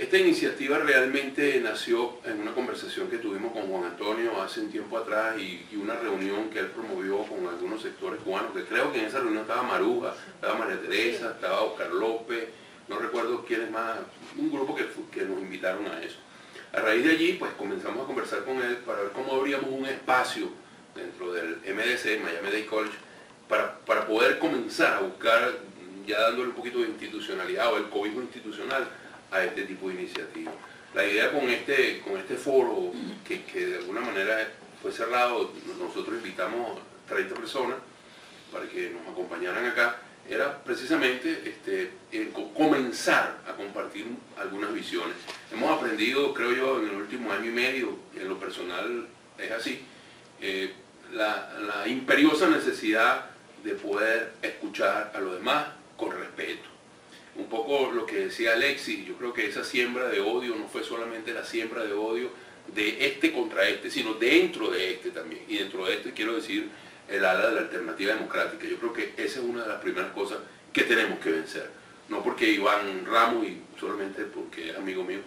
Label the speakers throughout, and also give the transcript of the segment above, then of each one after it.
Speaker 1: Esta iniciativa realmente nació en una conversación que tuvimos con Juan Antonio hace un tiempo atrás y una reunión que él promovió con algunos sectores cubanos, que creo que en esa reunión estaba Maruja, estaba María Teresa, estaba Oscar López, no recuerdo quiénes más, un grupo que nos invitaron a eso. A raíz de allí, pues comenzamos a conversar con él para ver cómo abríamos un espacio dentro del MDC, Miami-Dade College, para poder comenzar a buscar, ya dándole un poquito de institucionalidad o el cobijo institucional a este tipo de iniciativas. La idea con este foro, que de alguna manera fue cerrado, nosotros invitamos 30 personas para que nos acompañaran acá, era precisamente comenzar a compartir algunas visiones. Hemos aprendido, creo yo, en el último año y medio, y en lo personal es así, la imperiosa necesidad de poder escuchar a los demás con respeto. Un poco lo que decía Alexis, yo creo que esa siembra de odio no fue solamente la siembra de odio de este contra este, sino dentro de este también. Y dentro de este quiero decir el ala de la alternativa democrática. Yo creo que esa es una de las primeras cosas que tenemos que vencer. No porque Iván Ramos, y solamente porque es amigo mío,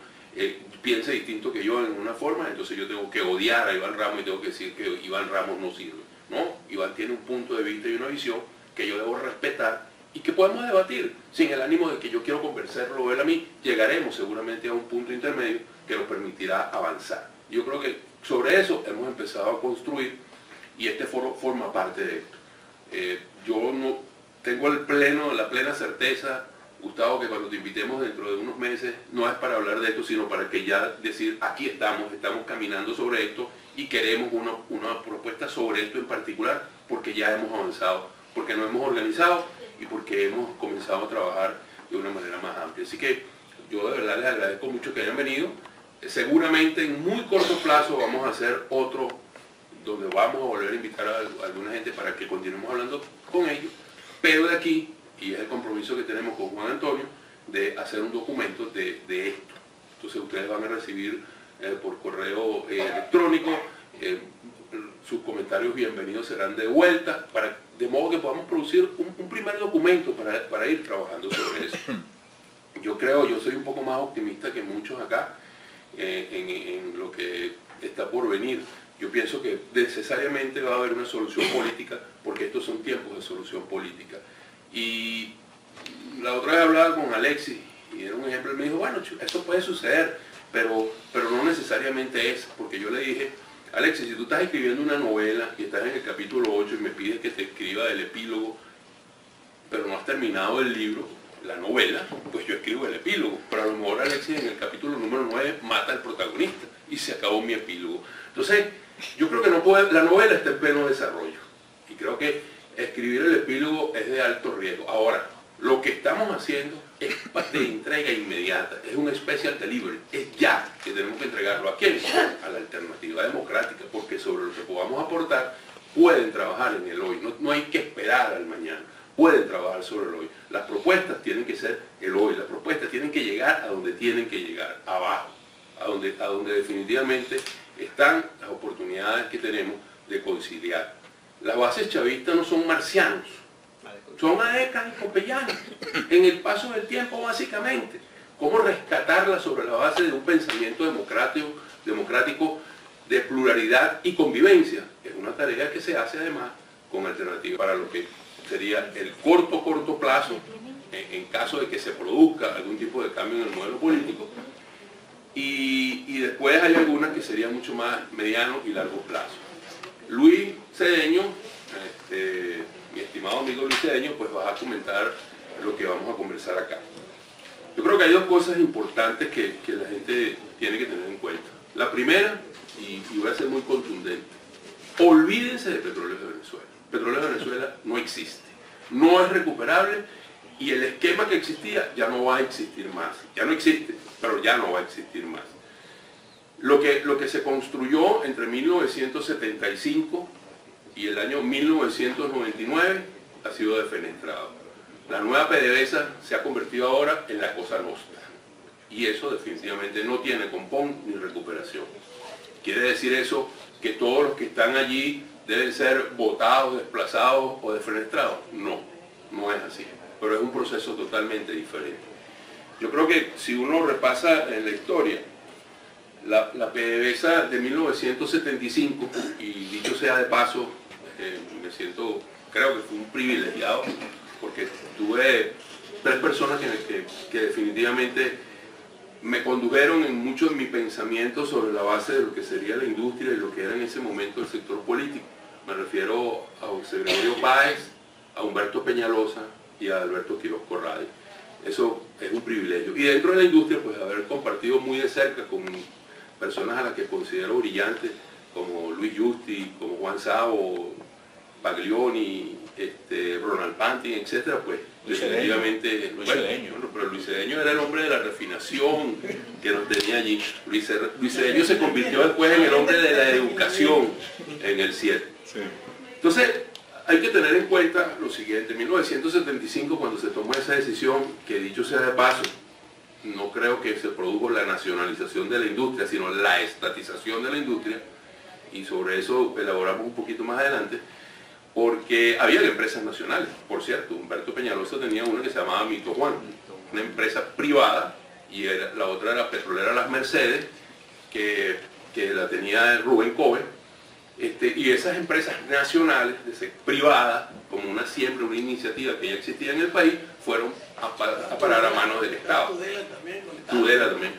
Speaker 1: piense distinto que yo en una forma, entonces yo tengo que odiar a Iván Ramos y tengo que decir que Iván Ramos no sirve. No, Iván tiene un punto de vista y una visión que yo debo respetar y que podemos debatir sin el ánimo de que yo quiero convencerlo o él a mí. Llegaremos seguramente a un punto intermedio que nos permitirá avanzar. Yo creo que sobre eso hemos empezado a construir y este foro forma parte de esto. Yo no tengo la plena certeza, Gustavo, que cuando te invitemos dentro de unos meses no es para hablar de esto, sino para que ya decir, aquí estamos caminando sobre esto y queremos una propuesta sobre esto en particular, porque ya hemos avanzado, porque nos hemos organizado y porque hemos comenzado a trabajar de una manera más amplia. Así que yo de verdad les agradezco mucho que hayan venido. Seguramente en muy corto plazo vamos a hacer otro, donde vamos a volver a invitar a alguna gente para que continuemos hablando con ellos, pero de aquí, y es el compromiso que tenemos con Juan Antonio, de hacer un documento de esto. Entonces ustedes van a recibir por correo electrónico, sus comentarios bienvenidos serán de vuelta, de modo que podamos producir un primer documento para ir trabajando sobre eso. Yo soy un poco más optimista que muchos acá en lo que está por venir. Yo pienso que necesariamente va a haber una solución política, porque estos son tiempos de solución política. Y la otra vez hablaba con Alexis, y era un ejemplo, él me dijo, bueno, esto puede suceder, pero no necesariamente es, porque yo le dije, Alexis, si tú estás escribiendo una novela y estás en el capítulo 8 y me pides que te escriba el epílogo, pero no has terminado el libro, la novela, pues yo escribo el epílogo, pero a lo mejor Alexis en el capítulo número 9 mata al protagonista y se acabó mi epílogo. Entonces, yo creo que la novela está en pleno desarrollo y creo que escribir el epílogo es de alto riesgo. Ahora, lo que estamos haciendo es de entrega inmediata, es un special delivery, es ya que tenemos que entregarlo. ¿A quién? A la alternativa democrática, porque sobre lo que podamos aportar pueden trabajar en el hoy, no hay que esperar al mañana, pueden trabajar sobre el hoy. Las propuestas tienen que ser el hoy, las propuestas tienen que llegar a donde tienen que llegar, abajo, a donde definitivamente están las oportunidades que tenemos de conciliar. Las bases chavistas no son marcianos, son aecas y copellanos, en el paso del tiempo básicamente. ¿Cómo rescatarlas sobre la base de un pensamiento democrático de pluralidad y convivencia? Es una tarea que se hace además con alternativas para lo que sería el corto plazo, en caso de que se produzca algún tipo de cambio en el modelo político, y después hay algunas que serían mucho más mediano y largo plazo. Luis Cedeño, mi estimado amigo Luis Cedeño, pues va a comentar lo que vamos a conversar acá. Yo creo que hay dos cosas importantes que la gente tiene que tener en cuenta. La primera, y voy a ser muy contundente, olvídense de Petróleos de Venezuela. Petróleos de Venezuela no existe, no es recuperable y el esquema que existía ya no va a existir más. Ya no existe, pero ya no va a existir más. Lo que se construyó entre 1975 y el año 1999 ha sido defenestrado. La nueva PDVSA se ha convertido ahora en la Cosa Nostra y eso definitivamente no tiene compón ni recuperación. ¿Quiere decir eso que todos los que están allí deben ser votados, desplazados o defenestrados? No, no es así, pero es un proceso totalmente diferente. Yo creo que si uno repasa en la historia, la PDVSA de 1975, y dicho sea de paso, creo que fue un privilegiado, porque tuve 3 personas que definitivamente me condujeron en mucho de mi pensamiento sobre la base de lo que sería la industria y lo que era en ese momento el sector político. Me refiero a José Gregorio Páez, a Humberto Peñalosa y a Alberto Quiroz Corradi. Eso es un privilegio. Y dentro de la industria, pues haber compartido muy de cerca con personas a las que considero brillantes, como Luis Justi, como Juan Savo, Paglioni, Ronald Pantin, etcétera, pues definitivamente Luis Cedeño. Bueno, pero Luis Cedeño era el hombre de la refinación que nos tenía allí. Luis Cedeño se convirtió después en el hombre de la educación en el 7. Sí. Entonces, hay que tener en cuenta lo siguiente: en 1975, cuando se tomó esa decisión, que dicho sea de paso, no creo que se produjo la nacionalización de la industria, sino la estatización de la industria, y sobre eso elaboramos un poquito más adelante, porque había empresas nacionales. Por cierto, Humberto Peñalosa tenía una que se llamaba Mito Juan, una empresa privada, y la otra era Petrolera Las Mercedes, que la tenía Rubén Cove, y esas empresas nacionales, privadas, como siempre una iniciativa que ya existía en el país, fueron a parar a manos del Estado. Tudela también.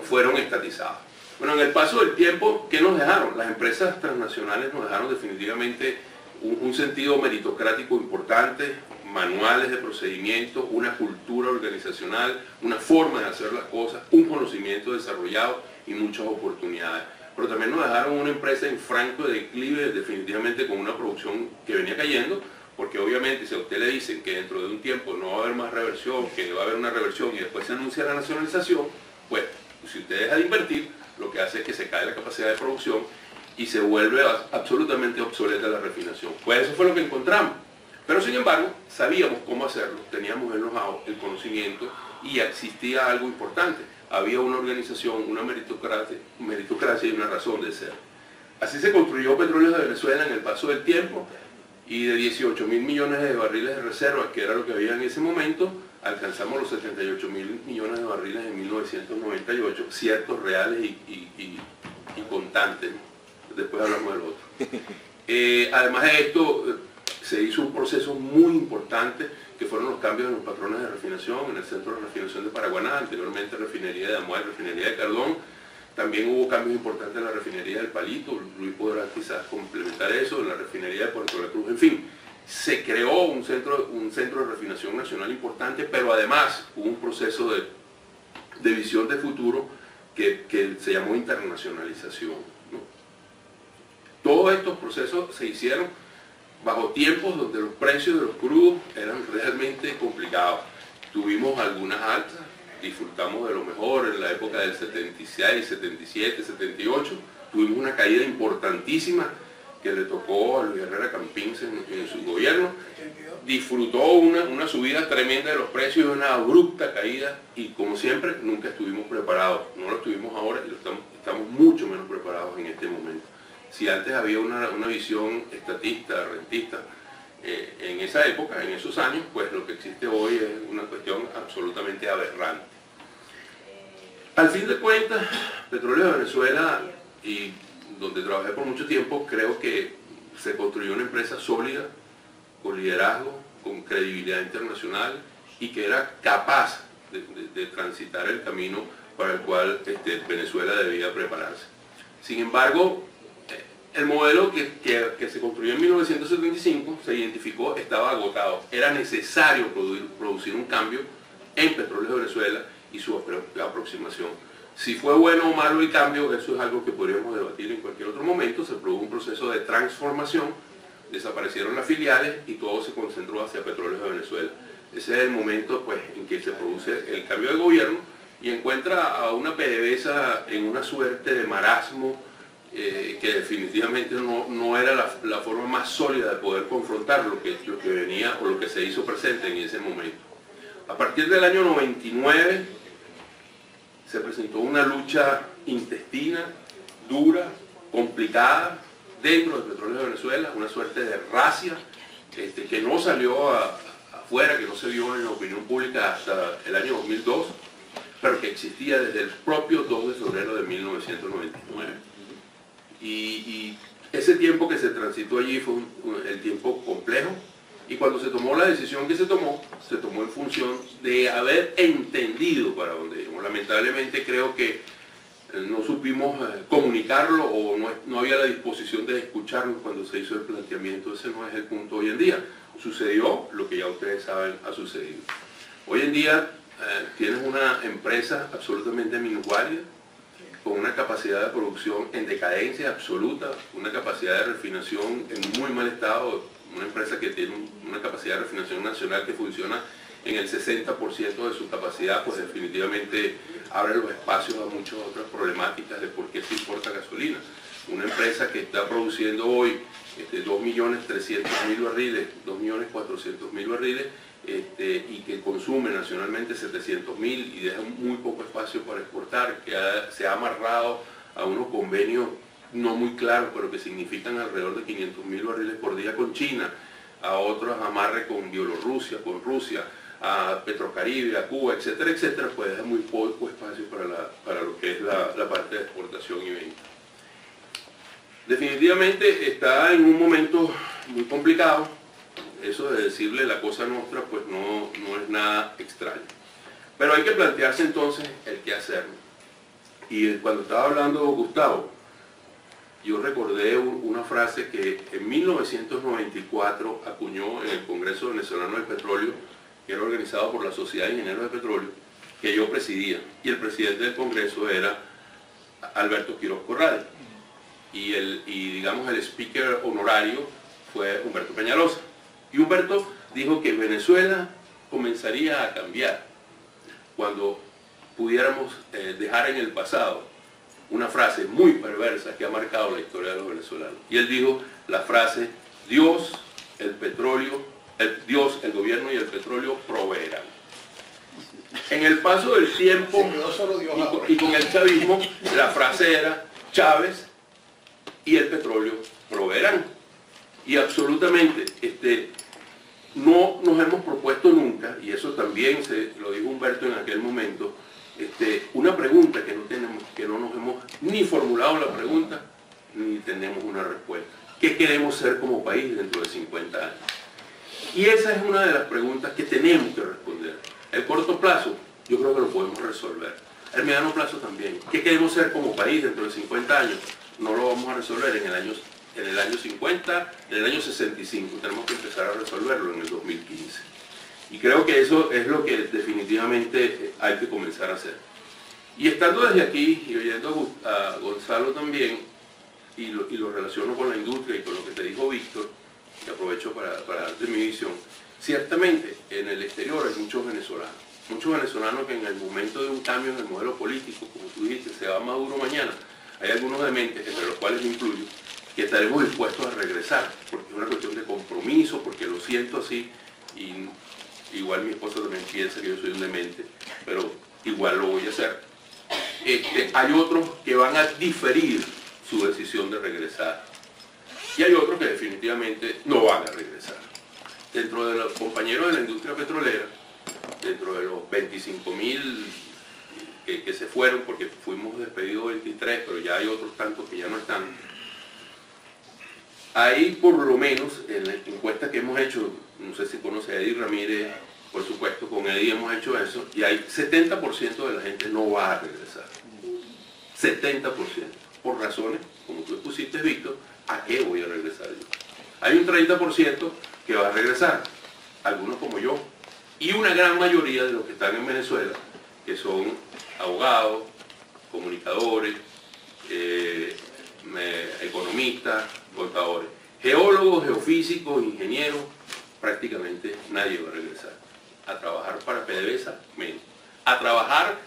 Speaker 1: Fueron estatizadas. Bueno, en el paso del tiempo, ¿qué nos dejaron? Las empresas transnacionales nos dejaron definitivamente un sentido meritocrático importante, manuales de procedimientos, una cultura organizacional, una forma de hacer las cosas, un conocimiento desarrollado y muchas oportunidades. Pero también nos dejaron una empresa en franco declive, definitivamente con una producción que venía cayendo, porque obviamente si a usted le dicen que dentro de un tiempo no va a haber más reversión, que va a haber una reversión y después se anuncia la nacionalización, pues si usted deja de invertir, lo que hace es que se cae la capacidad de producción y se vuelve absolutamente obsoleta la refinación. Pues eso fue lo que encontramos. Pero sin embargo, sabíamos cómo hacerlo, teníamos el know-how, el conocimiento, y existía algo importante. Había una organización, una meritocracia y una razón de ser. Así se construyó Petróleos de Venezuela en el paso del tiempo, y de 18.000 millones de barriles de reservas, que era lo que había en ese momento, alcanzamos los 78.000 millones de barriles en 1998, ciertos, reales y contantes. Después hablamos del otro. Además de esto, se hizo un proceso muy importante, que fueron los cambios en los patrones de refinación, en el centro de refinación de Paraguaná, anteriormente refinería de Amuay, refinería de Cardón. También hubo cambios importantes en la refinería del Palito, Luis podrá quizás complementar eso, en la refinería de Puerto La Cruz. En fin, se creó un centro de refinación nacional importante, pero además hubo un proceso de visión de futuro que se llamó internacionalización, ¿no? Todos estos procesos se hicieron bajo tiempos donde los precios de los crudos eran realmente complicados. Tuvimos algunas altas, disfrutamos de lo mejor en la época del 76, 77, 78. Tuvimos una caída importantísima que le tocó a Luis Herrera Campins en su gobierno. Disfrutó una subida tremenda de los precios, una abrupta caída, y como siempre nunca estuvimos preparados. No lo estuvimos ahora y estamos mucho menos preparados en este momento. Si antes había una visión estatista, rentista, en esa época, en esos años, pues lo que existe hoy es una cuestión absolutamente aberrante. Al fin de cuentas, Petróleos de Venezuela, y donde trabajé por mucho tiempo, creo que se construyó una empresa sólida, con liderazgo, con credibilidad internacional, y que era capaz de transitar el camino para el cual Venezuela debía prepararse. Sin embargo, el modelo que se construyó en 1975 se identificó, estaba agotado. Era necesario producir un cambio en Petróleos de Venezuela y su aproximación. Si fue bueno o malo el cambio, eso es algo que podríamos debatir en cualquier otro momento. Se produjo un proceso de transformación, desaparecieron las filiales y todo se concentró hacia Petróleos de Venezuela. Ese es el momento, pues, en que se produce el cambio de gobierno y encuentra a una PDVSA en una suerte de marasmo, que definitivamente no era la forma más sólida de poder confrontar lo que venía o lo que se hizo presente en ese momento. A partir del año 99 se presentó una lucha intestina, dura, complicada, dentro del Petróleo de Venezuela, una suerte de racia que no salió a afuera, que no se vio en la opinión pública hasta el año 2002, pero que existía desde el propio 2 de febrero de 1999. Y ese tiempo que se transitó allí fue el tiempo complejo, y cuando se tomó la decisión que se tomó en función de haber entendido para dónde íbamos. Lamentablemente creo que no supimos comunicarlo, o no había la disposición de escucharnos cuando se hizo el planteamiento. Ese no es el punto hoy en día. Sucedió lo que ya ustedes saben ha sucedido. Hoy en día tienes una empresa absolutamente minusválida, con una capacidad de producción en decadencia absoluta, una capacidad de refinación en muy mal estado, una empresa que tiene una capacidad de refinación nacional que funciona en el 60% de su capacidad, pues definitivamente abre los espacios a muchas otras problemáticas de por qué se importa gasolina. Una empresa que está produciendo hoy 2.300.000 barriles, 2.400.000 barriles, y que consume nacionalmente 700.000 y deja muy poco espacio para exportar, que se ha amarrado a unos convenios no muy claros, pero que significan alrededor de 500.000 barriles por día con China, a otros amarre con Bielorrusia, con Rusia, a Petrocaribe, a Cuba, etcétera, etcétera, pues deja muy poco espacio para lo que es la parte de exportación y venta. Definitivamente está en un momento muy complicado. Eso de decirle la cosa nuestra, pues no es nada extraño. Pero hay que plantearse entonces el qué hacer. Y cuando estaba hablando Gustavo, yo recordé una frase que en 1994 acuñó en el Congreso Venezolano del Petróleo, que era organizado por la Sociedad de Ingenieros de Petróleo, que yo presidía. Y el presidente del Congreso era Alberto Quiroz Corral. Y digamos el speaker honorario fue Humberto Peñalosa. Y Humberto dijo que Venezuela comenzaría a cambiar cuando pudiéramos dejar en el pasado una frase muy perversa que ha marcado la historia de los venezolanos. Y él dijo la frase: Dios, el petróleo, Dios, el gobierno y el petróleo proveerán. En el paso del tiempo y con el chavismo, la frase era Chávez y el petróleo proveerán. Y absolutamente no nos hemos propuesto nunca, y eso también lo dijo Humberto en aquel momento, una pregunta que no nos hemos ni formulado la pregunta, ni tenemos una respuesta. ¿Qué queremos ser como país dentro de 50 años? Y esa es una de las preguntas que tenemos que responder. El corto plazo, yo creo que lo podemos resolver. El mediano plazo también. ¿Qué queremos ser como país dentro de 50 años? No lo vamos a resolver en el año 50, en el año 65. Tenemos que empezar a resolverlo en el 2015. Y creo que eso es lo que definitivamente hay que comenzar a hacer. Y estando desde aquí y oyendo a Gonzalo también, y lo relaciono con la industria y con lo que te dijo Víctor, que aprovecho para darte mi visión, ciertamente en el exterior hay muchos venezolanos que en el momento de un cambio en el modelo político, como tú dijiste, se va Maduro mañana, hay algunos dementes, entre los cuales me incluyo, que estaremos dispuestos a regresar, porque es una cuestión de compromiso, porque lo siento así, y igual mi esposa también piensa que yo soy un demente, pero igual lo voy a hacer. Hay otros que van a diferir su decisión de regresar, y hay otros que definitivamente no van a regresar. Dentro de los compañeros de la industria petrolera, dentro de los 25.000 que se fueron, porque fuimos despedidos 23, pero ya hay otros tantos que ya no están. Ahí por lo menos, en la encuesta que hemos hecho, no sé si conoce a Eddie Ramírez, por supuesto con Eddie hemos hecho eso, y hay 70% de la gente no va a regresar. 70%. Por razones, como tú pusiste, Víctor, ¿a qué voy a regresar yo? Hay un 30% que va a regresar, algunos como yo, y una gran mayoría de los que están en Venezuela, que son abogados, comunicadores, economistas, contadores, geólogos, geofísicos, ingenieros, prácticamente nadie va a regresar. A trabajar para PDVSA, menos. A trabajar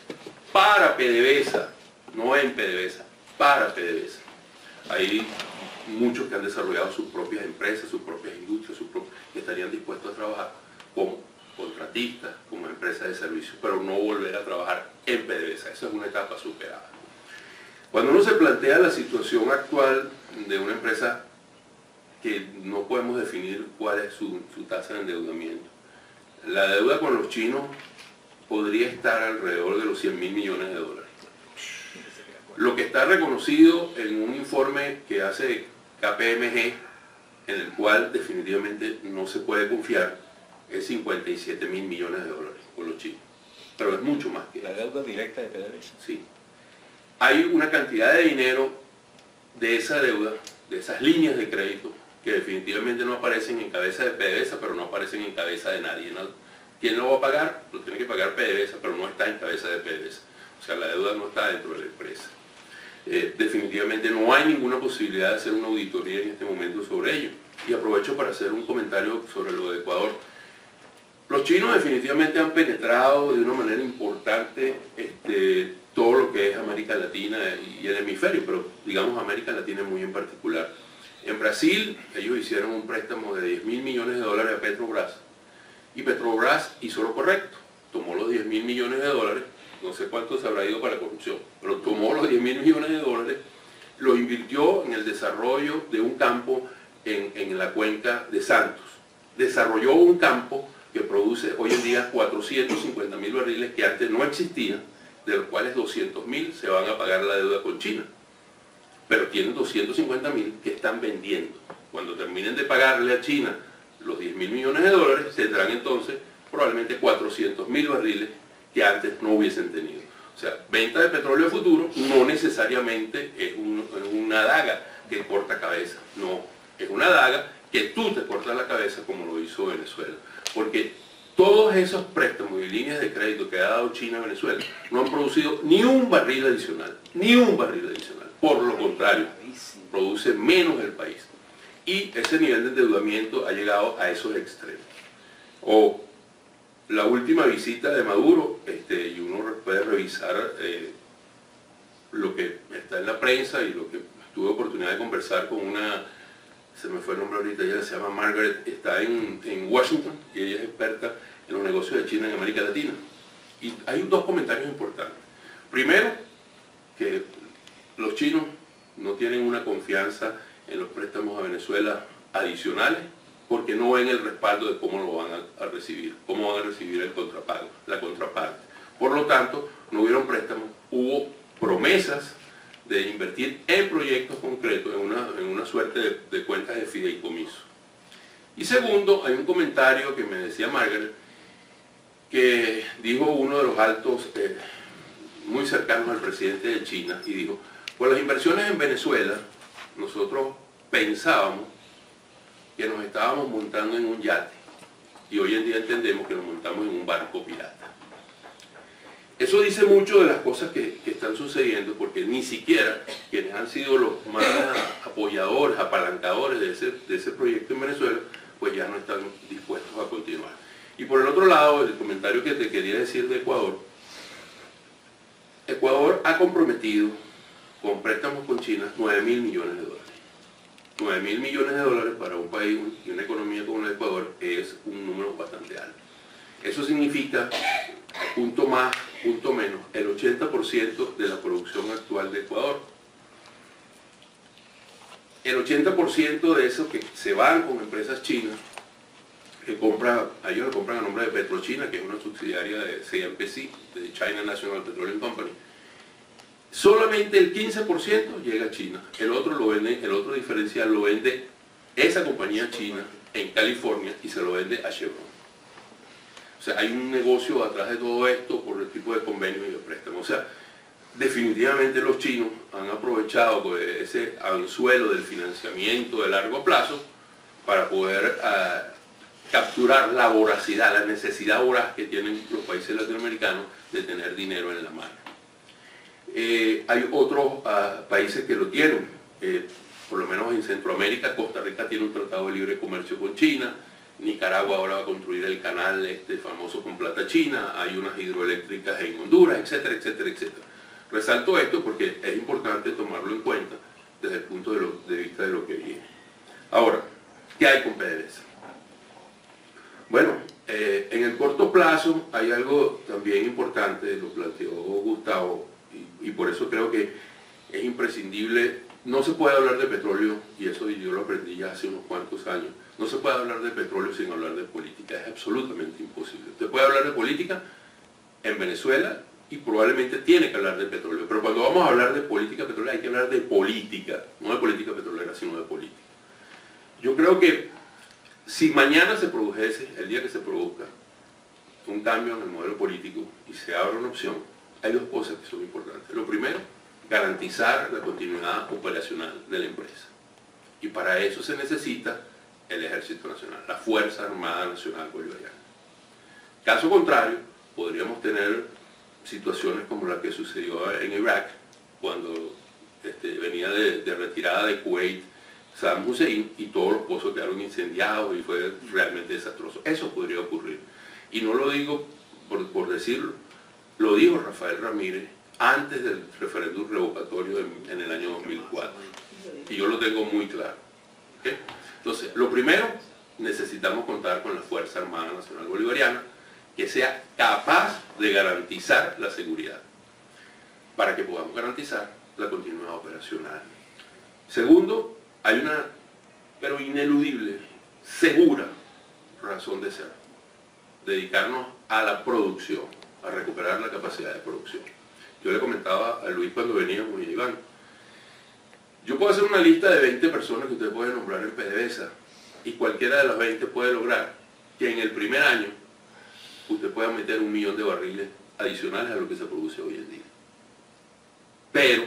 Speaker 1: para PDVSA, no en PDVSA, para PDVSA. Hay muchos que han desarrollado sus propias empresas, sus propias industrias, que estarían dispuestos a trabajar como contratistas, como empresas de servicios, pero no volver a trabajar en PDVSA. Esa es una etapa superada. Cuando uno se plantea la situación actual de una empresa que no podemos definir cuál es su tasa de endeudamiento, la deuda con los chinos podría estar alrededor de los 100.000 millones de dólares. Lo que está reconocido en un informe que hace KPMG, en el cual definitivamente no se puede confiar, es 57.000 millones de dólares con los chinos. Pero es mucho más que
Speaker 2: la deuda directa de PDVSA.
Speaker 1: Sí. Hay una cantidad de dinero de esa deuda, de esas líneas de crédito, que definitivamente no aparecen en cabeza de PDVSA, pero no aparecen en cabeza de nadie, ¿no? ¿Quién lo va a pagar? Lo tiene que pagar PDVSA, pero no está en cabeza de PDVSA. O sea, la deuda no está dentro de la empresa. Definitivamente no hay ninguna posibilidad de hacer una auditoría en este momento sobre ello. Y aprovecho para hacer un comentario sobre lo de Ecuador. Los chinos definitivamente han penetrado de una manera importante todo lo que es América Latina y el hemisferio, pero digamos América Latina muy en particular. En Brasil ellos hicieron un préstamo de 10.000 millones de dólares a Petrobras, y Petrobras hizo lo correcto, tomó los 10.000 millones de dólares, no sé cuánto se habrá ido para la corrupción, pero tomó los 10.000 millones de dólares, lo invirtió en el desarrollo de un campo en la cuenca de Santos. Desarrolló un campo que produce hoy en día 450.000 barriles que antes no existían, de los cuales 200.000 se van a pagar la deuda con China. Pero tienen 250.000 que están vendiendo. Cuando terminen de pagarle a China los 10.000 millones de dólares, tendrán entonces probablemente 400.000 barriles que antes no hubiesen tenido. O sea, venta de petróleo futuro no necesariamente es una daga que corta cabeza, no, es una daga que tú te cortas la cabeza como lo hizo Venezuela. Porque todos esos préstamos y líneas de crédito que ha dado China a Venezuela no han producido ni un barril adicional, ni un barril adicional. Por lo contrario, produce menos el país. Y ese nivel de endeudamiento ha llegado a esos extremos. O la última visita de Maduro, y uno puede revisar lo que está en la prensa y lo que tuve oportunidad de conversar con una, se me fue el nombre ahorita, ella se llama Margaret, está en Washington y ella es experta en los negocios de China en América Latina. Y hay dos comentarios importantes. Primero, que los chinos no tienen una confianza en los préstamos a Venezuela adicionales porque no ven el respaldo de cómo lo van a recibir, cómo van a recibir el contrapago, la contraparte. Por lo tanto, no hubieron préstamos, hubo promesas de invertir en proyectos concretos, en una suerte de cuentas de fideicomiso. Y segundo, hay un comentario que me decía Margaret, que dijo uno de los altos muy cercanos al presidente de China, y dijo, por las inversiones en Venezuela, nosotros pensábamos que nos estábamos montando en un yate, y hoy en día entendemos que nos montamos en un barco pirata. Eso dice mucho de las cosas que están sucediendo, porque ni siquiera quienes han sido los más apoyadores, apalancadores de ese proyecto en Venezuela, pues ya no están dispuestos a continuar. Y por el otro lado, el comentario que te quería decir de Ecuador, Ecuador ha comprometido con préstamos con China 9.000 millones de dólares. 9.000 millones de dólares para un país y una economía como el Ecuador es un número bastante alto. Eso significa, punto más, punto menos, el 80% de la producción actual de Ecuador. El 80% de eso que se van con empresas chinas, que ellos lo compran a nombre de Petrochina, que es una subsidiaria de CNPC, de China National Petroleum Company. Solamente el 15% llega a China. El otro diferencial lo vende esa compañía china en California y se lo vende a Chevron. O sea, hay un negocio atrás de todo esto por el tipo de convenios y de préstamos. O sea, definitivamente los chinos han aprovechado pues, ese anzuelo del financiamiento de largo plazo para poder capturar la voracidad, la necesidad voraz que tienen los países latinoamericanos de tener dinero en la mano. Hay otros países que lo tienen, por lo menos en Centroamérica. Costa Rica tiene un tratado de libre comercio con China, Nicaragua ahora va a construir el canal famoso con plata china, hay unas hidroeléctricas en Honduras, etcétera, etcétera, etcétera. Resalto esto porque es importante tomarlo en cuenta desde el punto de vista de lo que viene. Ahora, ¿qué hay con PDVSA? Bueno, en el corto plazo hay algo también importante, lo planteó Gustavo, y por eso creo que es imprescindible. No se puede hablar de petróleo, y eso yo lo aprendí ya hace unos cuantos años, No se puede hablar de petróleo sin hablar de política, es absolutamente imposible. Usted puede hablar de política en Venezuela y probablemente tiene que hablar de petróleo, pero cuando vamos a hablar de política petrolera hay que hablar de política, no de política petrolera, sino de política. Yo creo que si mañana se produjese, el día que se produzca, un cambio en el modelo político y se abra una opción, hay dos cosas que son importantes. Lo primero, garantizar la continuidad operacional de la empresa. Y para eso se necesita el Ejército Nacional, la Fuerza Armada Nacional Bolivariana. Caso contrario, podríamos tener situaciones como la que sucedió en Irak, cuando venía de retirada de Kuwait Saddam Hussein y todos los pozos quedaron incendiados y fue realmente desastroso. Eso podría ocurrir. Y no lo digo por decirlo, lo dijo Rafael Ramírez antes del referéndum revocatorio en el año 2004. Y yo lo tengo muy claro. ¿Okay? Entonces, lo primero, necesitamos contar con la Fuerza Armada Nacional Bolivariana que sea capaz de garantizar la seguridad, para que podamos garantizar la continuidad operacional. Segundo, hay una, pero ineludible, segura razón de ser, dedicarnos a la producción, a recuperar la capacidad de producción. Yo le comentaba a Luis cuando veníamos y a Iván, yo puedo hacer una lista de 20 personas que usted puede nombrar en PDVSA y cualquiera de las 20 puede lograr que en el primer año usted pueda meter 1 millón de barriles adicionales a lo que se produce hoy en día. Pero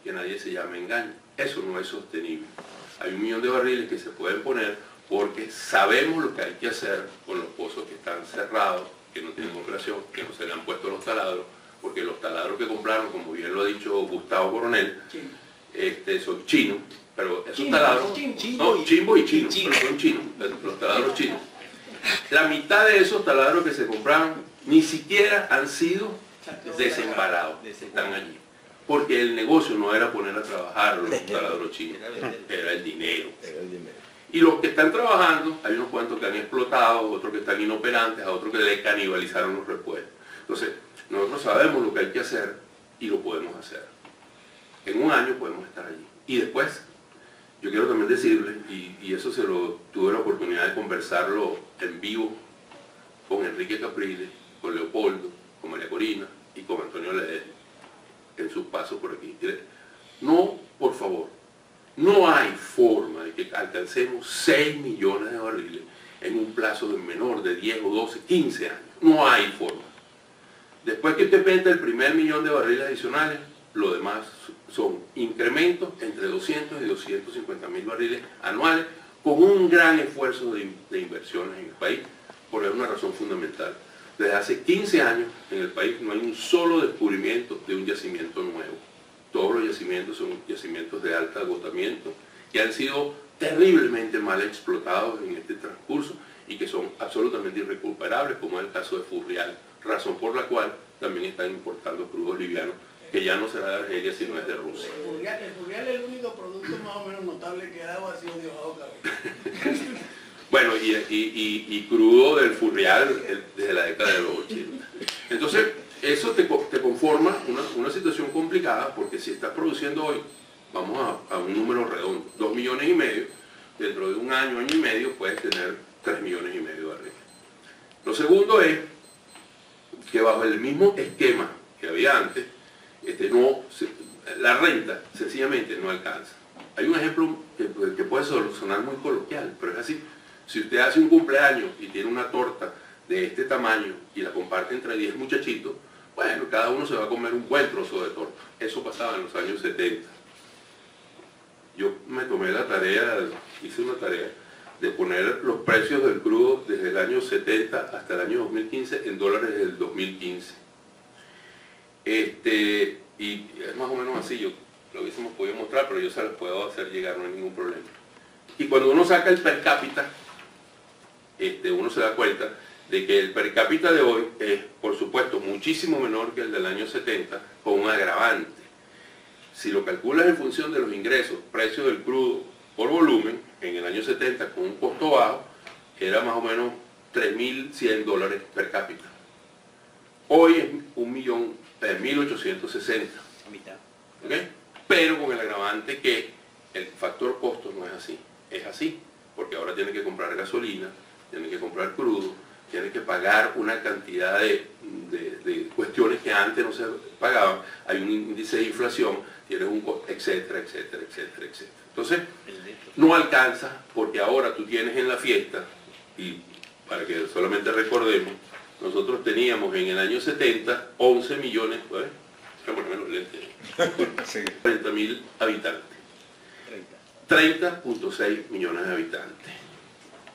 Speaker 1: que nadie se llame engaño. Eso no es sostenible. Hay 1 millón de barriles que se pueden poner porque sabemos lo que hay que hacer con los pozos que están cerrados, que no tienen operación, que no se le han puesto los taladros, porque los taladros que compraron, como bien lo ha dicho Gustavo Coronel, son chinos, pero esos taladros, chimbo y chinos, pero son chinos, los taladros chinos. La mitad de esos taladros que se compraron ni siquiera han sido desembalados, están allí. Porque el negocio no era poner a trabajar los taladros chinos, era el dinero. Y los que están trabajando, hay unos cuantos que han explotado, otros que están inoperantes, a otros que le canibalizaron los repuestos. Entonces, nosotros sabemos lo que hay que hacer y lo podemos hacer. En 1 año podemos estar allí. Y después, yo quiero también decirle, y eso se lo tuve la oportunidad de conversarlo en vivo con Enrique Capriles, con Leopoldo, con María Corina y con Antonio Ledesma en sus pasos por aquí. No, por favor, no hay forma de que alcancemos 6 millones de barriles en un plazo de menor de 10 o 12, 15 años. No hay forma. Después que usted meta el primer 1 millón de barriles adicionales, lo demás son incrementos entre 200 y 250 mil barriles anuales con un gran esfuerzo de inversiones en el país, por una razón fundamental. Desde hace 15 años en el país no hay un solo descubrimiento de un yacimiento nuevo. Todos los yacimientos son yacimientos de alto agotamiento que han sido terriblemente mal explotados en este transcurso y que son absolutamente irrecuperables, como es el caso de Furrial, razón por la cual también están importando crudos livianos, que ya no será de Argelia, sino es de Rusia.
Speaker 2: El Furrial es el único producto más o menos notable que ha dado, ha sido Diosdado Cabello.
Speaker 1: Bueno, y crudo del Furrial desde la década de los 80. Entonces, eso te conforma una situación complicada, porque si estás produciendo hoy, vamos a un número redondo, 2,5 millones, dentro de 1 año, año y medio, puedes tener 3,5 millones de barriles. Lo segundo es que bajo el mismo esquema que había antes, la renta sencillamente no alcanza. Hay un ejemplo que puede sonar muy coloquial, pero es así. Si usted hace un cumpleaños y tiene una torta de este tamaño y la comparte entre 10 muchachitos, bueno, cada uno se va a comer un buen trozo de torta. Eso pasaba en los años 70. Yo me tomé la tarea, hice una tarea de poner los precios del crudo desde el año 70 hasta el año 2015 en dólares del 2015. Y es más o menos así, yo lo hubiésemos podido mostrar, pero yo se los puedo hacer llegar, no hay ningún problema. Y cuando uno saca el per cápita, uno se da cuenta de que el per cápita de hoy es, por supuesto, muchísimo menor que el del año 70, con un agravante. Si lo calculas en función de los ingresos, precio del crudo por volumen, en el año 70, con un costo bajo, era más o menos $3.100 per cápita. Hoy es 1.860.000. ¿Okay? Pero con el agravante que el factor costo no es así. Es así. porque ahora tiene que comprar gasolina, tiene que comprar crudo, tiene que pagar una cantidad de cuestiones que antes no se pagaban, hay un índice de inflación, tienes un etcétera, etcétera, etcétera, etcétera. Entonces, no alcanza, porque ahora tú tienes en la fiesta, y para que solamente recordemos, nosotros teníamos en el año 70 11 millones, ¿vale? Voy a ponerme los lentes, 30.000 habitantes, 30.6 millones de habitantes.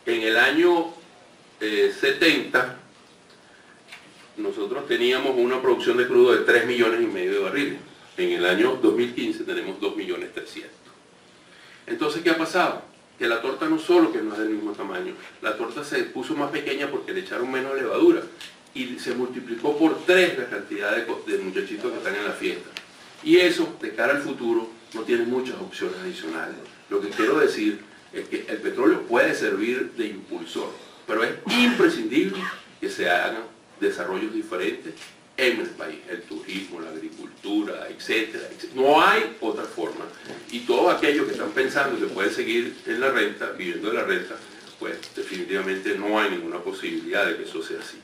Speaker 1: En el año 70 nosotros teníamos una producción de crudo de 3,5 millones de barriles. En el año 2015 tenemos 2,3 millones. Entonces, ¿qué ha pasado? Que la torta no solo que no es del mismo tamaño, la torta se puso más pequeña porque le echaron menos levadura y se multiplicó por 3 la cantidad de muchachitos que están en la fiesta. Y eso, de cara al futuro, no tiene muchas opciones adicionales. Lo que quiero decir es que el petróleo puede servir de impulsor, pero es imprescindible que se hagan desarrollos diferentes en el país, el turismo, la agricultura, etcétera, etcétera. No hay otra forma. Y todos aquellos que están pensando que pueden seguir en la renta, viviendo de la renta, pues definitivamente no hay ninguna posibilidad de que eso sea así.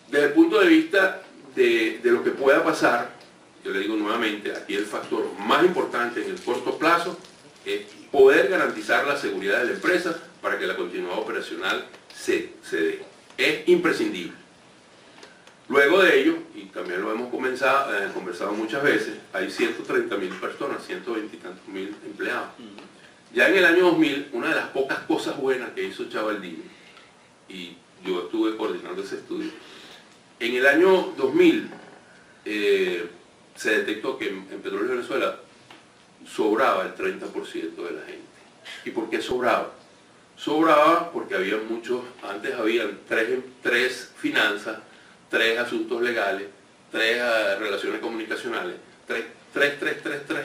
Speaker 1: Desde el punto de vista de lo que pueda pasar, yo le digo nuevamente, aquí el factor más importante en el corto plazo es poder garantizar la seguridad de la empresa para que la continuidad operacional se dé. Es imprescindible. Luego de ello, y también lo hemos conversado muchas veces, hay 130.000 personas, 120 y tantos mil empleados. Ya en el año 2000, una de las pocas cosas buenas que hizo Chavaldini, y yo estuve coordinando ese estudio, en el año 2000 se detectó que en Petróleos de Venezuela sobraba el 30% de la gente. ¿Y por qué sobraba? Sobraba porque había antes habían tres finanzas, 3 asuntos legales, 3 relaciones comunicacionales, 3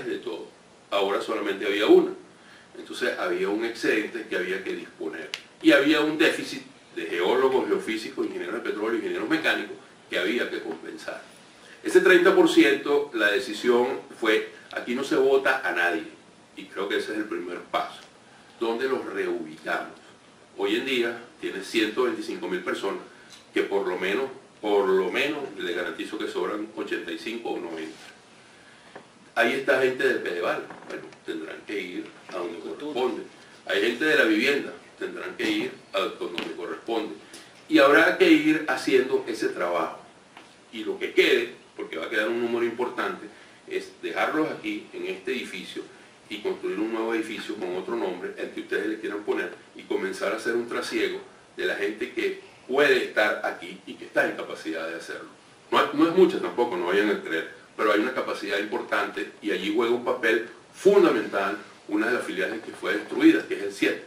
Speaker 1: de todo. Ahora solamente había una. Entonces había un excedente que había que disponer. Y había un déficit de geólogos, geofísicos, ingenieros de petróleo, ingenieros mecánicos, que había que compensar. Ese 30%, la decisión fue, aquí no se vota a nadie. Y creo que ese es el primer paso. ¿Dónde los reubicamos? Hoy en día tiene 125.000 personas que por lo menos le garantizo que sobran 85 o 90. Ahí está gente del Pedeval, bueno, tendrán que ir a donde corresponde. Hay gente de la vivienda, tendrán que ir a donde corresponde. Y habrá que ir haciendo ese trabajo. Y lo que quede, porque va a quedar un número importante, es dejarlos aquí, en este edificio, y construir un nuevo edificio con otro nombre, el que ustedes le quieran poner, y comenzar a hacer un trasiego de la gente que puede estar aquí y que está en capacidad de hacerlo. No es mucha tampoco, no vayan a creer, pero hay una capacidad importante y allí juega un papel fundamental una de las filiales que fue destruida, que es el 7.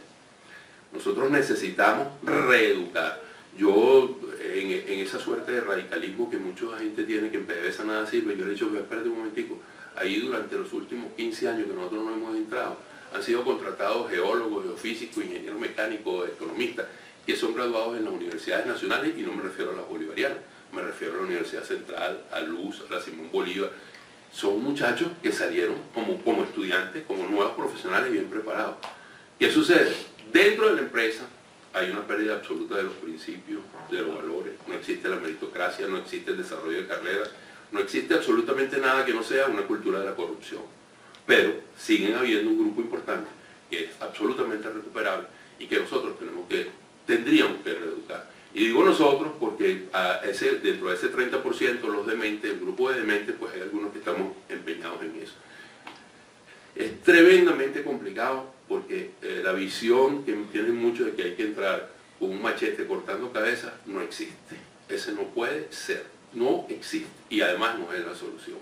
Speaker 1: Nosotros necesitamos reeducar. Yo, en esa suerte de radicalismo que mucha gente tiene, que en PDVSA nada sirve, yo le he dicho, espérate un momentico, ahí durante los últimos 15 años que nosotros no hemos entrado, han sido contratados geólogos, geofísicos, ingenieros mecánicos, economistas, que son graduados en las universidades nacionales, y no me refiero a las bolivarianas, me refiero a la Universidad Central, a Luz, a la Simón Bolívar. Son muchachos que salieron como estudiantes, como nuevos profesionales bien preparados. ¿Qué sucede? Dentro de la empresa hay una pérdida absoluta de los principios, de los valores, no existe la meritocracia, no existe el desarrollo de carreras, no existe absolutamente nada que no sea una cultura de la corrupción. Pero siguen habiendo un grupo importante que es absolutamente recuperable y que nosotros tendríamos que reeducar. Y digo nosotros porque dentro de ese 30%, los dementes, el grupo de dementes, pues hay algunos que estamos empeñados en eso. Es tremendamente complicado porque la visión que tienen muchos de que hay que entrar con un machete cortando cabezas no existe. Ese no puede ser, no existe y además no es la solución.